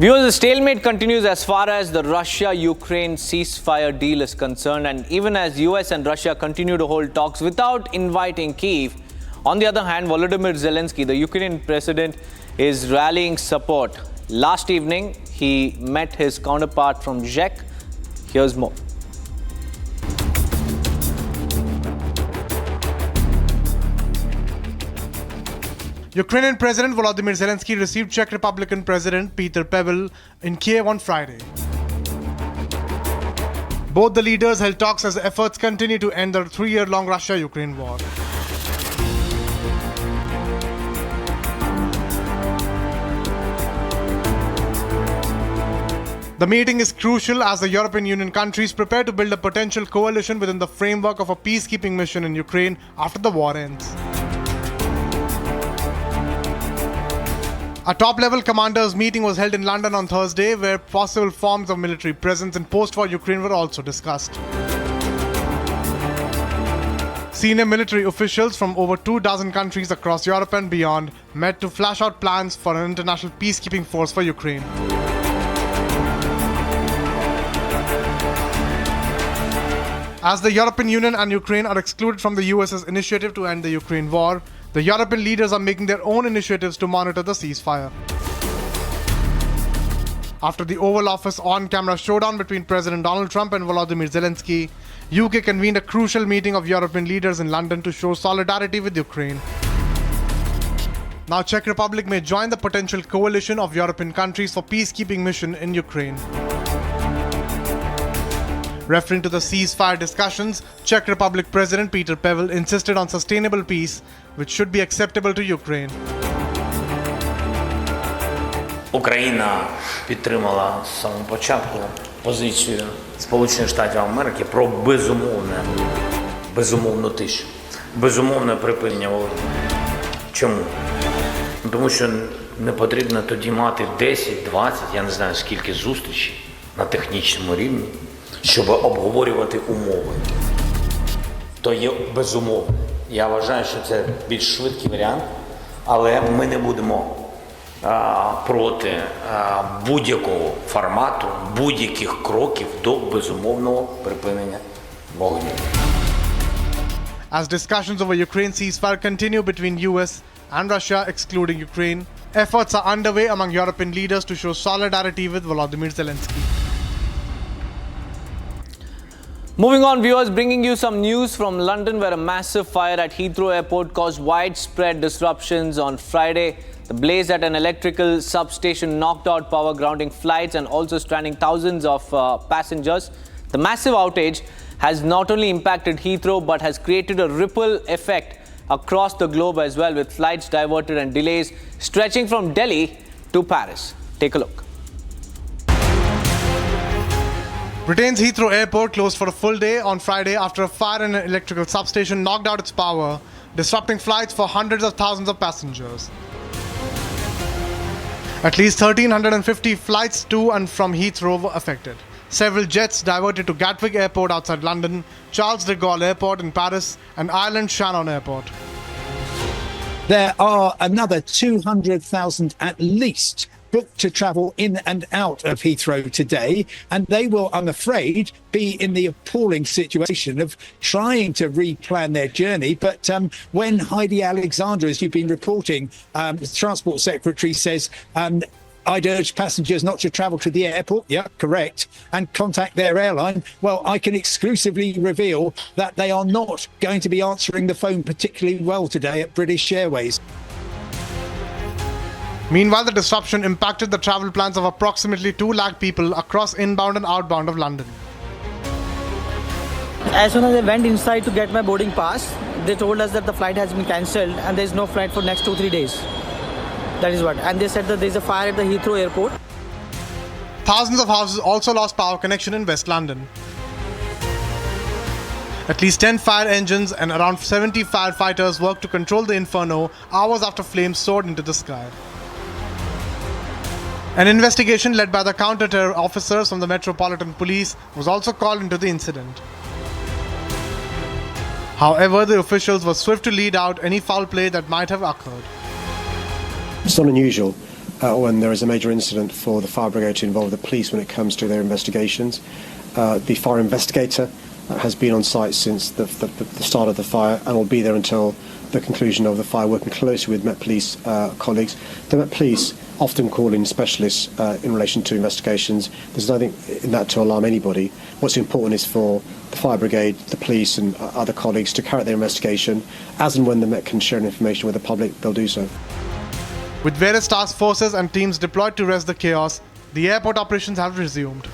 Viewers, the stalemate continues as far as the Russia-Ukraine ceasefire deal is concerned, and even as US and Russia continue to hold talks without inviting Kyiv. On the other hand, Volodymyr Zelenskyy, the Ukrainian president, is rallying support. Last evening, he met his counterpart from Czech. Here's more. Ukrainian President Volodymyr Zelenskyy received Czech Republican President Petr Pavel in Kyiv on Friday. Both the leaders held talks as efforts continue to end the 3-year-long Russia-Ukraine war. The meeting is crucial as the European Union countries prepare to build a potential coalition within the framework of a peacekeeping mission in Ukraine after the war ends. A top-level commanders' meeting was held in London on Thursday, where possible forms of military presence in post-war Ukraine were also discussed. Senior military officials from over 24 countries across Europe and beyond met to flash out plans for an international peacekeeping force for Ukraine. As the European Union and Ukraine are excluded from the US's initiative to end the Ukraine war, the European leaders are making their own initiatives to monitor the ceasefire. After the Oval Office on-camera showdown between President Donald Trump and Volodymyr Zelenskyy, UK convened a crucial meeting of European leaders in London to show solidarity with Ukraine. Now Czech Republic may join the potential coalition of European countries for peacekeeping mission in Ukraine. Referring to the ceasefire discussions, Czech Republic President Petr Pavel insisted on sustainable peace, which should be acceptable to Ukraine. Україна підтримала з самого початку позицію Сполучених Штатів Америки про безумовну тишу, безумовне припинення вогню. Чому? Тому що не потрібно тоді мати 10, 20, я не знаю скільки зустрічей на технічному рівні, щоб обговорювати умови. То є безумовно. Я вважаю, що це більш швидкий варіант, але ми не будемо проти будь-якого формату, будь-яких кроків до безумовного припинення вогню. As discussions over Ukraine ceasefire continue between US and Russia, excluding Ukraine, efforts are underway among European leaders to show solidarity with Volodymyr Zelenskyy. Moving on, viewers, bringing you some news from London, where a massive fire at Heathrow Airport caused widespread disruptions on Friday. The blaze at an electrical substation knocked out power, grounding flights and also stranding thousands of passengers. The massive outage has not only impacted Heathrow but has created a ripple effect across the globe as well, with flights diverted and delays stretching from Delhi to Paris. Take a look. Britain's Heathrow Airport closed for a full day on Friday after a fire in an electrical substation knocked out its power, disrupting flights for hundreds of thousands of passengers. At least 1,350 flights to and from Heathrow were affected. Several jets diverted to Gatwick Airport outside London, Charles de Gaulle Airport in Paris, and Ireland's Shannon Airport. There are another 200,000 at least booked to travel in and out of Heathrow today, and they will, I'm afraid, be in the appalling situation of trying to replan their journey. But when Heidi Alexander, as you've been reporting, the Transport Secretary says, I'd urge passengers not to travel to the airport, yeah, correct, and contact their airline. Well, I can exclusively reveal that they are not going to be answering the phone particularly well today at British Airways. Meanwhile, the disruption impacted the travel plans of approximately 2 lakh people across inbound and outbound of London. As soon as I went inside to get my boarding pass, they told us that the flight has been cancelled and there is no flight for next 2-3 days. That is what. And they said that there is a fire at the Heathrow Airport. Thousands of houses also lost power connection in West London. At least 10 fire engines and around 70 firefighters worked to control the inferno hours after flames soared into the sky. An investigation led by the counter-terror officers from the Metropolitan Police was also called into the incident. However, the officials were swift to lead out any foul play that might have occurred. It's not unusual when there is a major incident for the fire brigade to involve the police when it comes to their investigations. The fire investigator has been on site since the start of the fire and will be there until the conclusion of the fire, working closely with Met Police colleagues. The Met Police often call in specialists in relation to investigations. There's nothing in that to alarm anybody. What's important is for the fire brigade, the police and other colleagues to carry out their investigation. As and when the Met can share information with the public, they'll do so. With various task forces and teams deployed to arrest the chaos, the airport operations have resumed.